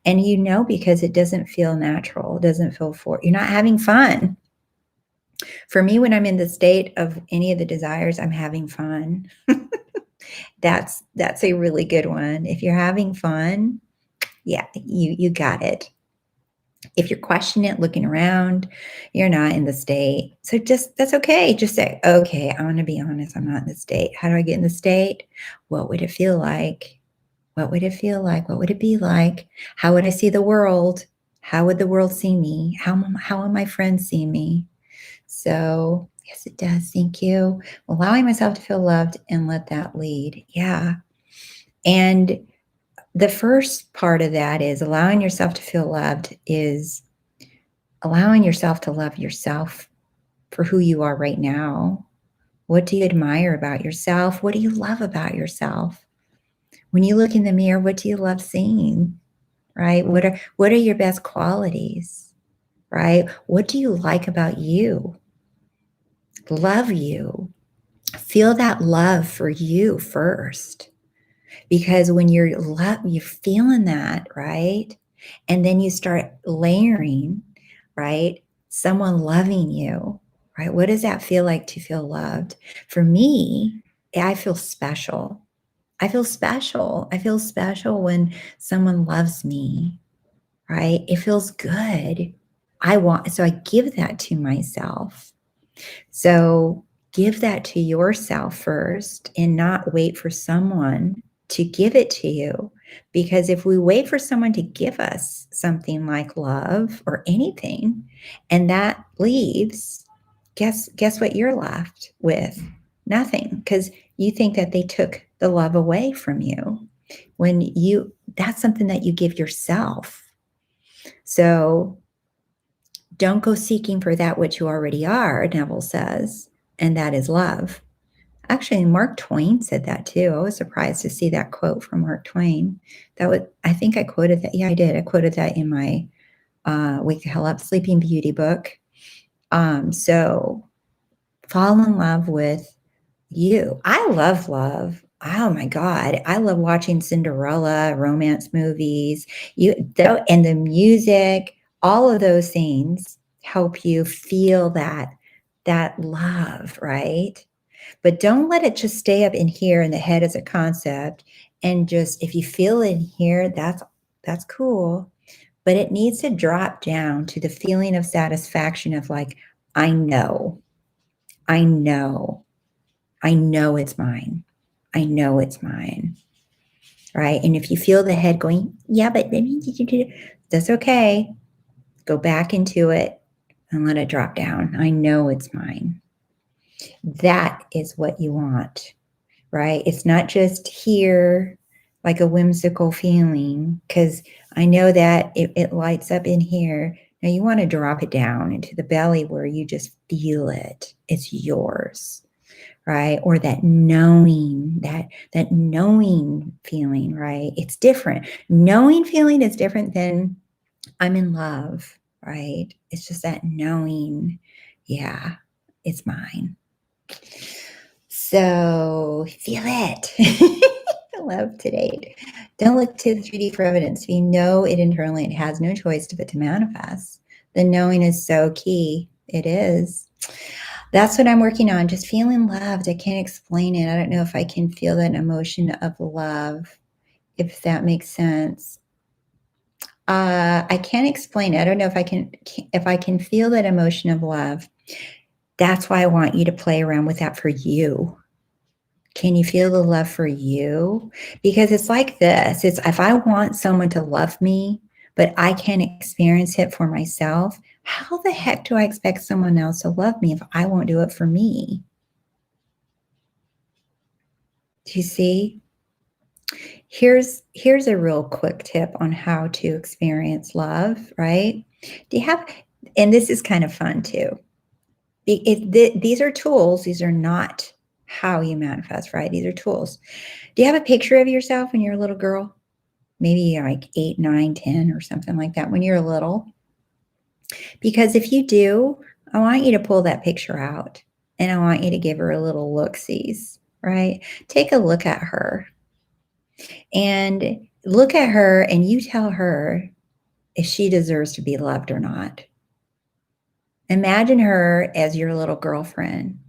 And because it doesn't feel natural, it doesn't feel you're not having fun. For me, when I'm in the state of any of the desires, I'm having fun. That's a really good one. If you're having fun, yeah, you got it. If you're questioning it, looking around, you're not in the state. So that's okay. Just say, okay, I want to be honest. I'm not in the state. How do I get in the state? What would it feel like? What would it feel like? What would it be like? How would I see the world? How would the world see me? How will my friends see me? So yes, it does. Thank you. Allowing myself to feel loved and let that lead. Yeah. And the first part of that is allowing yourself to feel loved is allowing yourself to love yourself for who you are right now. What do you admire about yourself? What do you love about yourself? When you look in the mirror, what do you love seeing? Right? What are your best qualities? Right? What do you like about you? Love you. Feel that love for you first. Because when you're feeling that, right? And then you start layering, right? Someone loving you, right? What does that feel like to feel loved? For me, I feel special. I feel special. I feel special when someone loves me, right? It feels good. So I give that to myself. So give that to yourself first and not wait for someone to give it to you. Because if we wait for someone to give us something like love or anything, and that leaves, guess what you're left with? Nothing, because you think that they took the love away from you. That's something that you give yourself. So don't go seeking for that which you already are, Neville says, and that is love. Actually, Mark Twain said that too. I was surprised to see that quote from Mark Twain. I think I quoted that. Yeah, I did. I quoted that in my Wake the Hell Up Sleeping Beauty book. So fall in love with you. I love love. Oh my God. I love watching Cinderella, romance movies, and the music, all of those things help you feel that love, right? But don't let it just stay up in here in the head as a concept. And just, if you feel it in here, that's cool. But it needs to drop down to the feeling of satisfaction of like, I know it's mine. I know it's mine. Right? And if you feel the head going, yeah, but that's okay. Go back into it and let it drop down. I know it's mine. That is what you want, right? It's not just here like a whimsical feeling, because I know that it lights up in here. Now you want to drop it down into the belly where you just feel it. It's yours. Right? Or that knowing, that knowing feeling, right? It's different. Knowing feeling is different than I'm in love, right? It's just that knowing, yeah, it's mine. So feel it. I love today. Don't look to the 3D for evidence. If you know it internally, it has no choice but to manifest. The knowing is so key. It is. That's what I'm working on, just feeling loved. I can't explain it. I don't know if I can feel that emotion of love, if that makes sense. I can't explain it. I don't know if I can feel that emotion of love. That's why I want you to play around with that for you. Can you feel the love for you? Because it's like this. It's if I want someone to love me, but I can't experience it for myself, how the heck do I expect someone else to love me if I won't do it for me? Do you see? Here's a real quick tip on how to experience love, right? Do you have, and this is kind of fun too. These are tools. These are not how you manifest, right? These are tools. Do you have a picture of yourself when you're a little girl? Maybe like 8, 9, 10 or something like that when you're little. Because if you do, I want you to pull that picture out and I want you to give her a little look-sees, right? Take a look at her and look at her and you tell her if she deserves to be loved or not. Imagine her as your little girlfriend.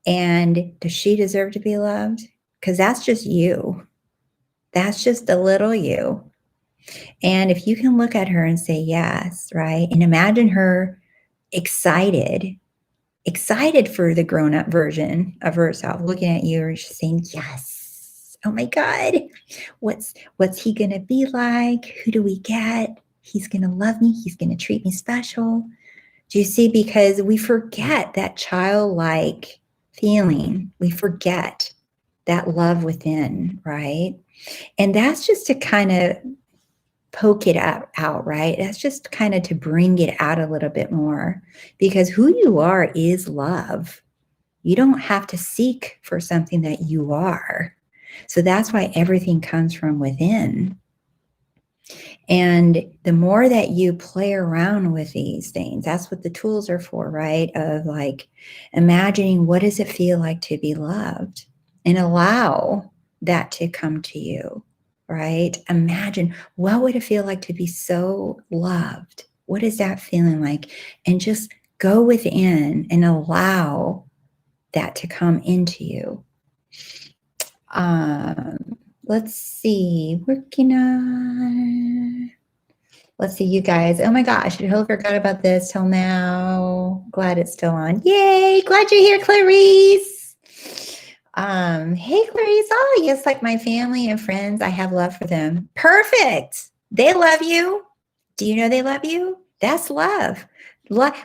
And does she deserve to be loved? Because that's just you. That's just the little you. And if you can look at her and say yes, right? And imagine her excited for the grown-up version of herself, looking at you and she's saying, yes. Oh my God. What's he gonna be like? Who do we get? He's gonna love me. He's gonna treat me special. Do you see? Because we forget that childlike feeling. We forget that love within, right? And that's just to kind of poke it out, right? That's just kind of to bring it out a little bit more because who you are is love. You don't have to seek for something that you are. So that's why everything comes from within. And the more that you play around with these things, that's what the tools are for, right? Of like imagining what does it feel like to be loved and allow that to come to you, right? Imagine what would it feel like to be so loved? What is that feeling like? And just go within and allow that to come into you. Let's see, working on, let's see, you guys. Oh my gosh, I totally forgot about this till now. Glad it's still on. Yay, glad you're here, Clarice. Hey, Clarice. Oh, yes, like my family and friends, I have love for them. Perfect. They love you. Do you know they love you? That's love.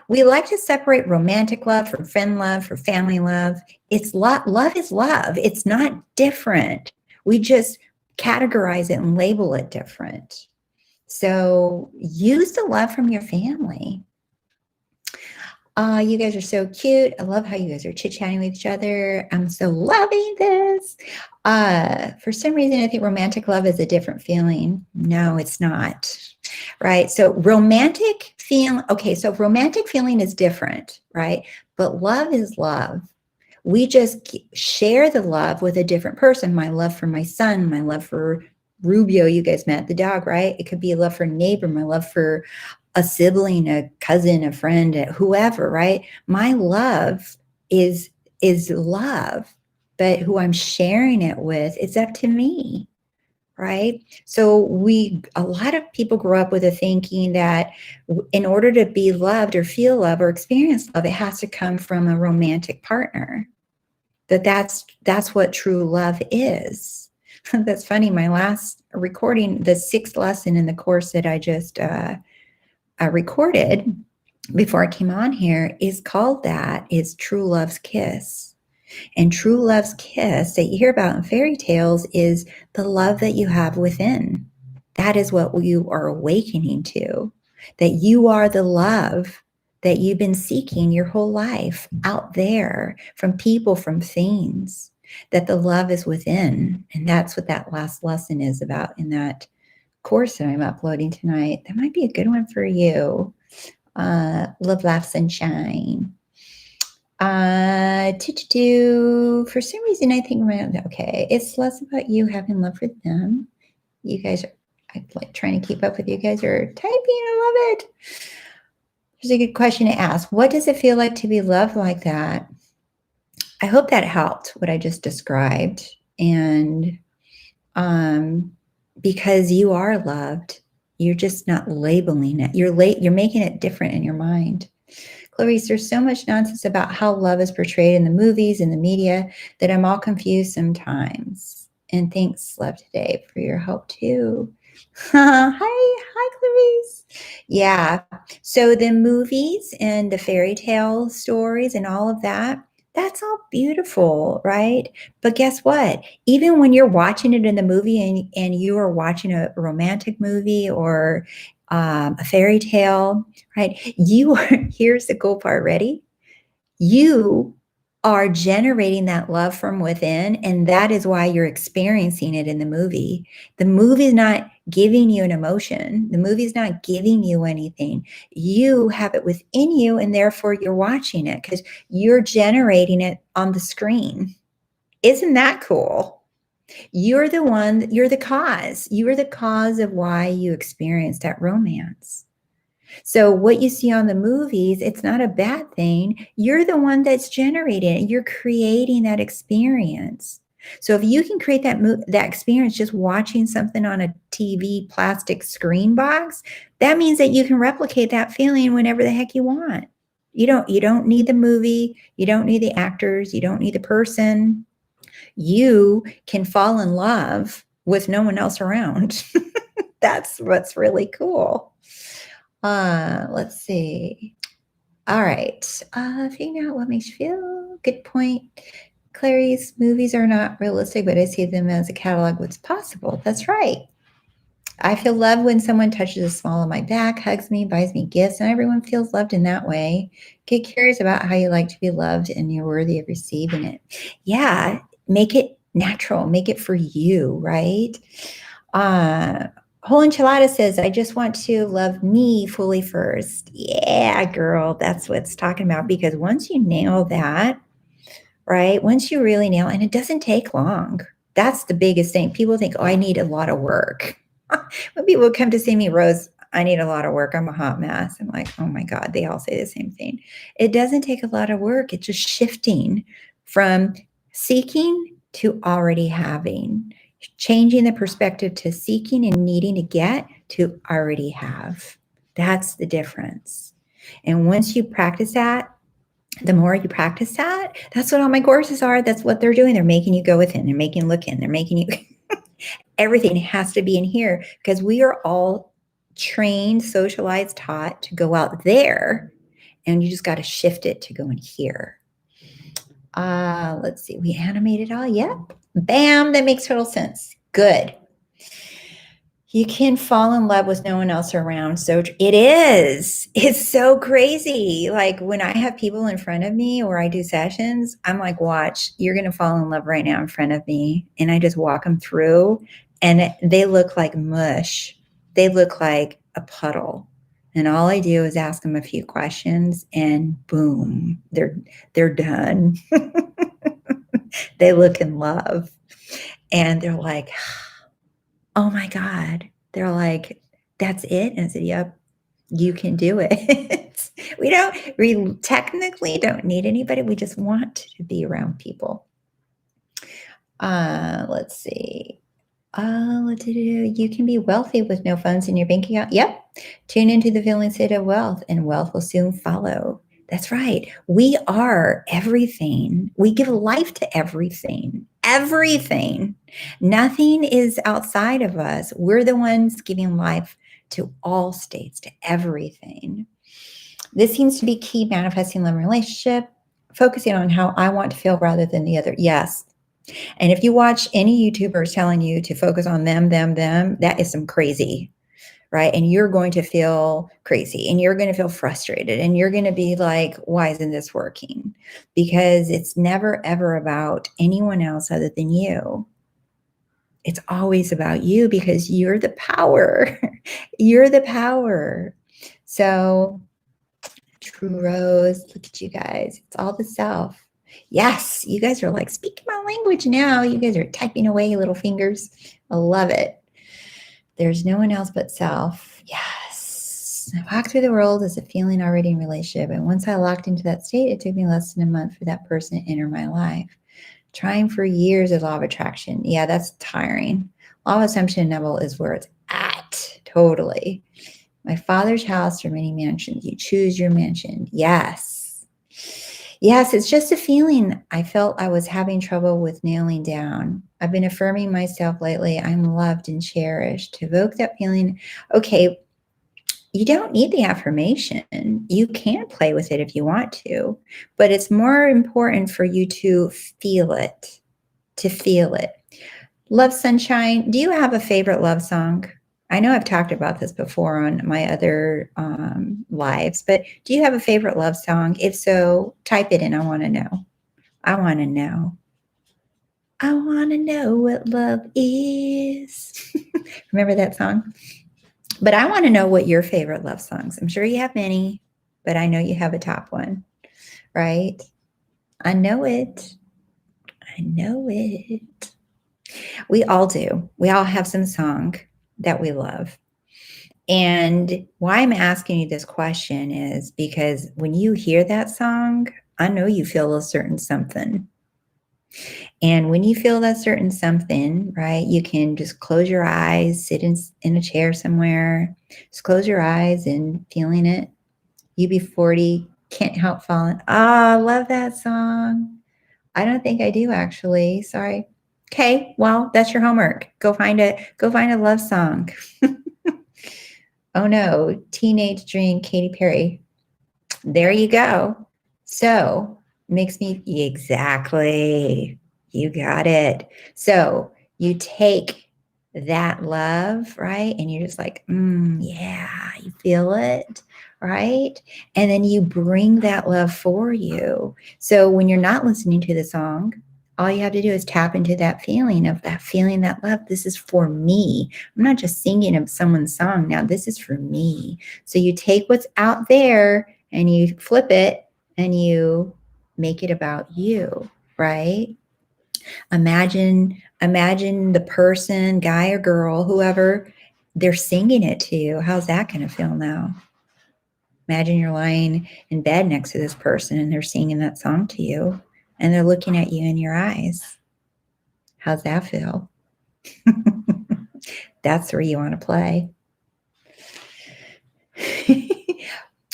We like to separate romantic love from friend love, from family love. It's love. Love is love. It's not different. We just categorize it and label it different. So use the love from your family. You guys are so cute. I love how you guys are chit-chatting with each other. I'm so loving this. For some reason, I think romantic love is a different feeling. No, it's not. Right? So romantic feeling is different, right? But love is love. We just share the love with a different person. My love for my son, my love for Rubio, you guys met the dog, right? It could be a love for a neighbor, my love for a sibling, a cousin, a friend, whoever, right? My love is love, but who I'm sharing it with, it's up to me, right? So a lot of people grow up with a thinking that in order to be loved or feel love or experience love, it has to come from a romantic partner. That's what true love is. That's funny. My last recording, the 6th lesson in the course that I just recorded before I came on here is called is True Love's Kiss. And true love's kiss that you hear about in fairy tales is the love that you have within. That is what you are awakening to, that you are the love that you've been seeking your whole life out there from people, from things, that the love is within. And that's what that last lesson is about in that course that I'm uploading tonight. That might be a good one for you. Love, laugh, sunshine. For some reason, I think, okay, it's less about you having love for them. You guys are, I'm like trying to keep up with you guys are typing. I love it. Here's a good question to ask. What does it feel like to be loved like that? I hope that helped what I just described. And because you are loved, you're just not labeling it. You're making it different in your mind. Clarice, there's so much nonsense about how love is portrayed in the movies and the media that I'm all confused sometimes. And thanks, Love Today, for your help too. Hi, Clarice. Yeah. So the movies and the fairy tale stories and all of that, that's all beautiful, right? But guess what? Even when you're watching it in the movie and you are watching a romantic movie or a fairy tale, right? You are, here's the cool part, ready? You are generating that love from within, and that is why you're experiencing it in the movie. The movie is not giving you an emotion. The movie is not giving you anything. You have it within you, and therefore you're watching it because you're generating it on the screen. Isn't that cool? You're the one, you're the cause. You are the cause of why you experience that romance. So what you see on the movies, it's not a bad thing. You're the one that's generating it. You're creating that experience. So if you can create that experience just watching something on a TV plastic screen box, that means that you can replicate that feeling whenever the heck you want. You don't need the movie, you don't need the actors, you don't need the person. You can fall in love with no one else around. That's what's really cool. Let's see. All right. Figuring out what makes you feel. Good point. Clary's movies are not realistic, but I see them as a catalog of what's possible. That's right. I feel loved when someone touches the small of my back, hugs me, buys me gifts, and everyone feels loved in that way. Get curious about how you like to be loved and you're worthy of receiving it. Yeah, make it natural, make it for you, right? Whole Enchilada says, I just want to love me fully first. Yeah, girl, that's what it's talking about. Because once you nail that, right? Once you really nail it, and it doesn't take long. That's the biggest thing. People think, oh, I need a lot of work. When people come to see me, Rose, I need a lot of work. I'm a hot mess. I'm like, oh my God, they all say the same thing. It doesn't take a lot of work. It's just shifting from seeking to already having, changing the perspective to seeking and needing to get to already have. That's the difference. And once you practice that, the more you practice that, that's what all my courses are. That's what they're doing. They're making you go within. They're making you look in. They're making you everything has to be in here because we are all trained, socialized, taught to go out there, and you just got to shift it to go in here. Let's see. We animated all. Yep. Bam. That makes total sense. Good. You can fall in love with no one else around. So it is. It's so crazy. Like when I have people in front of me or I do sessions, I'm like, watch, you're going to fall in love right now in front of me. And I just walk them through and they look like mush. They look like a puddle. And all I do is ask them a few questions and boom, they're done. They look in love and they're like, oh my God. They're like, that's it? And I said, yep, you can do it. We technically don't need anybody. We just want to be around people. Let's see. You can be wealthy with no funds in your bank account. Yep. Tune into the feeling state of wealth and wealth will soon follow. That's right. We are everything. We give life to everything. Everything. Nothing is outside of us. We're the ones giving life to all states, to everything. This seems to be key manifesting love and relationship, focusing on how I want to feel rather than the other. Yes. And if you watch any YouTubers telling you to focus on them, that is some crazy. Right. And you're going to feel crazy and you're going to feel frustrated and you're going to be like, why isn't this working? Because it's never, ever about anyone else other than you. It's always about you because you're the power. You're the power. So, True Rose, look at you guys. It's all the self. Yes, you guys are like speaking my language now. You guys are typing away, little fingers. I love it. There's no one else but self. Yes. I walked through the world as a feeling already in relationship. And once I locked into that state, it took me less than a month for that person to enter my life. Trying for years of law of attraction. Yeah, that's tiring. Law of assumption and Neville is where it's at. Totally. My father's house are many mansions. You choose your mansion. Yes. Yes, it's just a feeling I felt I was having trouble with nailing down. I've been affirming myself lately. I'm loved and cherished. To evoke that feeling, okay, you don't need the affirmation. You can play with it if you want to, but it's more important for you to feel it, to feel it. Love Sunshine. Do you have a favorite love song? I know I've talked about this before on my other lives, but do you have a favorite love song? If so, type it in. I want to know. I want to know. I want to know what love is. Remember that song? But I want to know what your favorite love songs. I'm sure you have many, but I know you have a top one, right? I know it. I know it. We all do. We all have some song that we love. And why I'm asking you this question is because when you hear that song, I know you feel a certain something. And when you feel that certain something, right, you can just close your eyes, sit in a chair somewhere, just close your eyes and feeling it. UB40, Can't Help Falling. Oh, I love that song. I don't think I do actually. Sorry. Okay, well, that's your homework. Go find a love song. Oh no, Teenage Dream, Katy Perry. There you go. So makes me exactly. You got it. So you take that love, right? And you're just like, yeah, you feel it, right? And then you bring that love for you. So when you're not listening to the song, all you have to do is tap into that feeling, that love. This is for me. I'm not just singing of someone's song. Now, this is for me. So you take what's out there and you flip it and you make it about you, right? Imagine the person, guy or girl, whoever, they're singing it to you. How's that going to feel now? Imagine you're lying in bed next to this person and they're singing that song to you and they're looking at you in your eyes. How's that feel? That's where you want to play.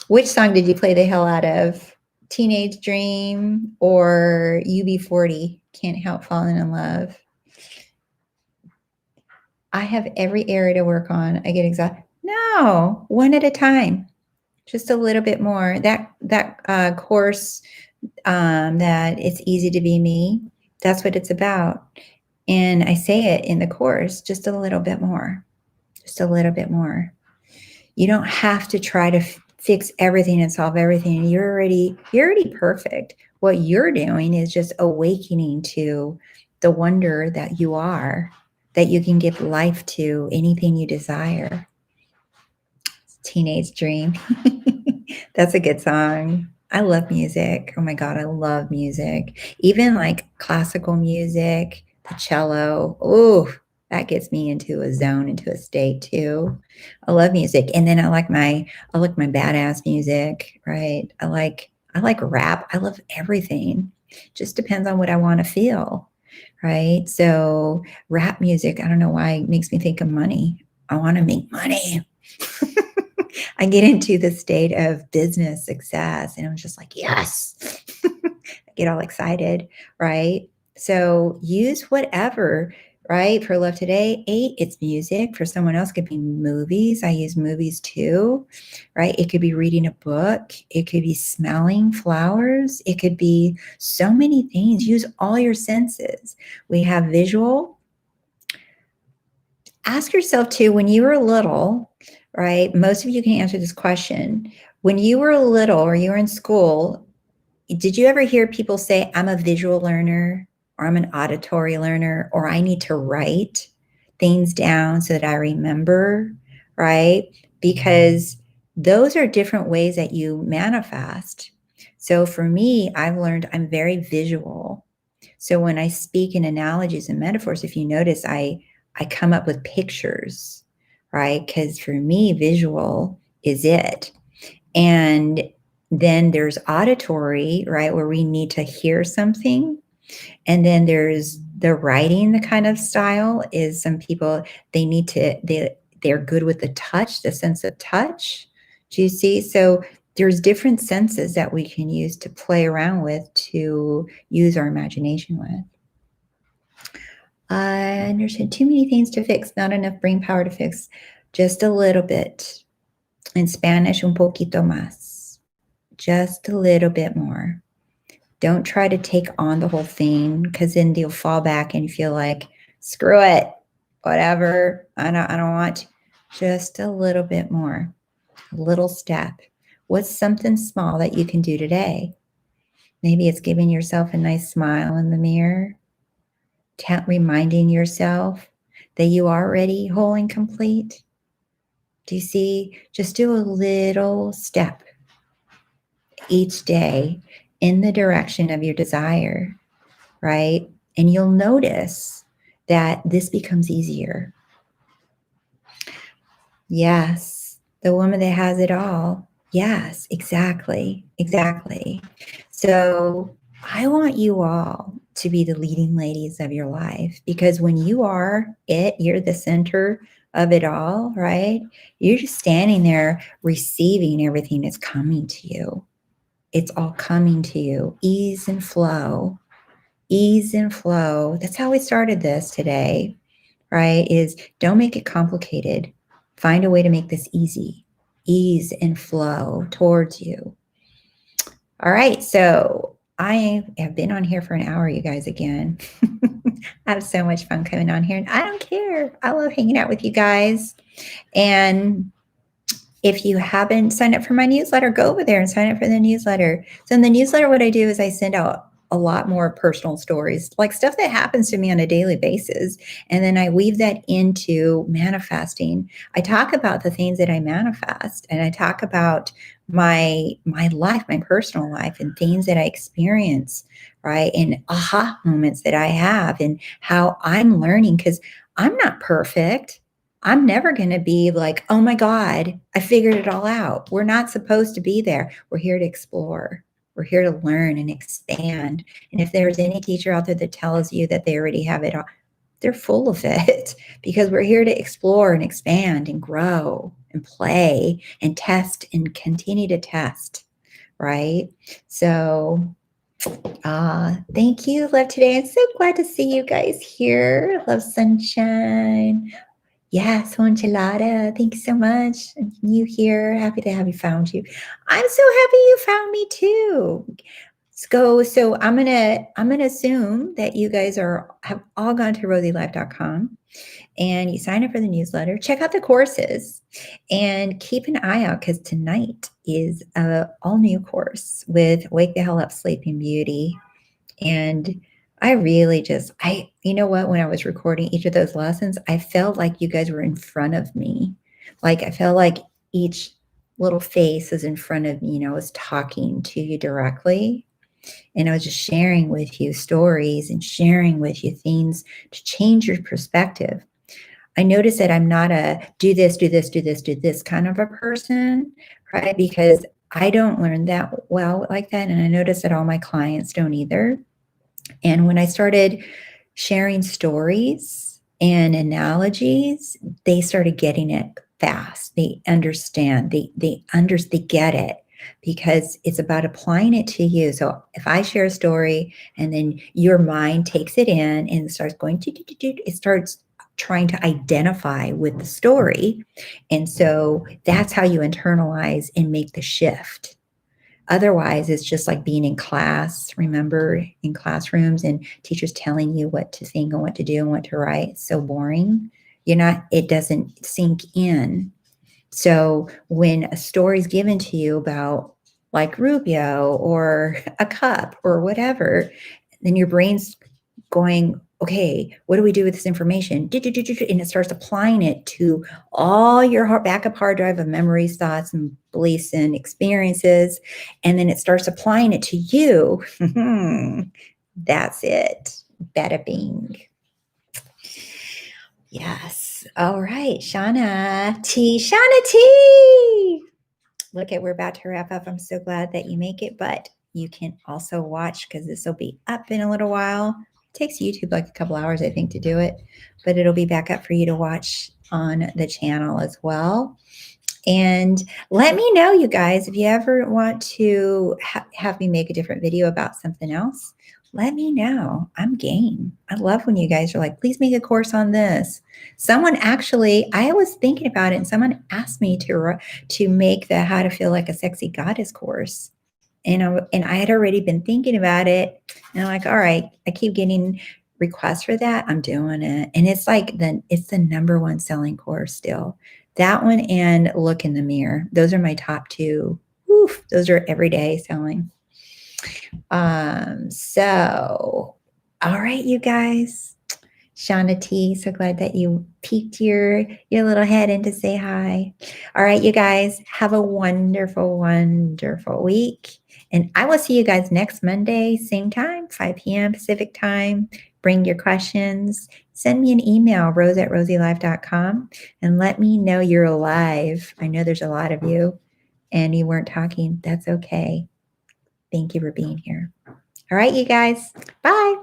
Which song did you play the hell out of? Teenage Dream or UB40, Can't Help Falling in Love? I have every area to work on. I get exhausted. No, one at a time. Just a little bit more. That course that it's easy to be me. That's what it's about. And I say it in the course, just a little bit more. Just a little bit more. You don't have to try to fix everything and solve everything. You're already perfect. What you're doing is just awakening to the wonder that you are, that you can give life to anything you desire. Teenage Dream. That's a good song. I love music. Oh my God, I love music. Even like classical music, the cello. Oh, that gets me into a zone, into a state too. I love music. And then I like my badass music, right? I like rap. I love everything. Just depends on what I want to feel, right? So rap music, I don't know why, it makes me think of money. I want to make money. I get into the state of business success and I'm just like, yes, I get all excited, right? So use whatever, right? For Love Today, 8, it's music. For someone else, it could be movies. I use movies too, right? It could be reading a book. It could be smelling flowers. It could be so many things. Use all your senses. We have visual. Ask yourself too, when you were little, right? Most of you can answer this question. When you were little or you were in school, did you ever hear people say, I'm a visual learner, or I'm an auditory learner, or I need to write things down so that I remember, right? Because those are different ways that you manifest. So for me, I've learned I'm very visual. So when I speak in analogies and metaphors, if you notice, I come up with pictures, right? Because for me, visual is it. And then there's auditory, right? Where we need to hear something. And then there's the writing, the kind of style is some people, they they're good with the touch, the sense of touch. Do you see? So there's different senses that we can use to play around with, to use our imagination with. I understand too many things to fix, not enough brain power to fix, just a little bit. In Spanish, un poquito más, just a little bit more. Don't try to take on the whole thing, because then you'll fall back and feel like, screw it, whatever, I don't want to. Just a little bit more, a little step. What's something small that you can do today? Maybe it's giving yourself a nice smile in the mirror, reminding yourself that you are already whole and complete. Do you see? Just do a little step each day in the direction of your desire, right? And you'll notice that this becomes easier. Yes, the woman that has it all. Yes, exactly. So I want you all to be the leading ladies of your life, because when you are it, you're the center of it all, right? You're just standing there receiving everything that's coming to you. It's all coming to you. Ease and flow. Ease and flow. That's how we started this today, right? Is don't make it complicated. Find a way to make this easy. Ease and flow towards you. All right. So I have been on here for an hour, you guys, again. I have so much fun coming on here, and I don't care. I love hanging out with you guys. And if you haven't signed up for my newsletter, go over there and sign up for the newsletter. So in the newsletter, what I do is I send out a lot more personal stories, like stuff that happens to me on a daily basis. And then I weave that into manifesting. I talk about the things that I manifest, and I talk about my life, my personal life, and things that I experience, right? And aha moments that I have, and how I'm learning, because I'm not perfect. I'm never going to be like, oh my God, I figured it all out. We're not supposed to be there. We're here to explore. We're here to learn and expand. And if there's any teacher out there that tells you that they already have it all, they're full of it, because we're here to explore and expand and grow and play and test and continue to test, right? So thank you. Love today. I'm so glad to see you guys here. Love sunshine. Yes, enchilada. Thank you so much. You here. Happy to have you found you. I'm so happy you found me too. So I'm gonna assume that you guys have all gone to ROSEYLife.com and you sign up for the newsletter. Check out the courses and keep an eye out, because tonight is a all new course with Wake the Hell Up, Sleeping Beauty. And I really you know what, when I was recording each of those lessons, I felt like you guys were in front of me. Like I felt like each little face is in front of me, and I was talking to you directly. And I was just sharing with you stories and sharing with you things to change your perspective. I noticed that I'm not a do this kind of a person, right? Because I don't learn that well like that. And I noticed that all my clients don't either. And when I started sharing stories and analogies, they started getting it fast. They understand, they get it, because it's about applying it to you. So if I share a story and then your mind takes it in and starts going, it starts trying to identify with the story. And so that's how you internalize and make the shift. Otherwise, it's just like being in class, remember, in classrooms and teachers telling you what to think and what to do and what to write. It's so boring. It doesn't sink in. So when a story is given to you about like Rubio or a cup or whatever, then your brain's going, okay, what do we do with this information? And it starts applying it to all your backup hard drive of memories, thoughts, and beliefs and experiences. And then it starts applying it to you. That's it. Bada bing. Yes. All right. Shauna T. Look we're about to wrap up. I'm so glad that you make it, but you can also watch, because this will be up in a little while. It takes YouTube like a couple hours, I think, to do it, but it'll be back up for you to watch on the channel as well. And let me know, you guys, if you ever want to have me make a different video about something else, let me know. I'm game. I love when you guys are like, please make a course on this. Someone actually, I was thinking about it, and someone asked me to make the How to Feel Like a Sexy Goddess course. And I had already been thinking about it. And I'm like, all right, I keep getting requests for that. I'm doing it. And it's like it's the number one selling course still. That one and Look in the Mirror. Those are my top two. Oof, those are everyday selling. So all right, you guys. Shauna T, so glad that you peeked your little head in to say hi. All right, you guys, have a wonderful, wonderful week. And I will see you guys next Monday, same time, 5 p.m. Pacific time. Bring your questions. Send me an email, rose@roseelife.com, and let me know you're alive. I know there's a lot of you and you weren't talking. That's okay. Thank you for being here. All right, you guys. Bye.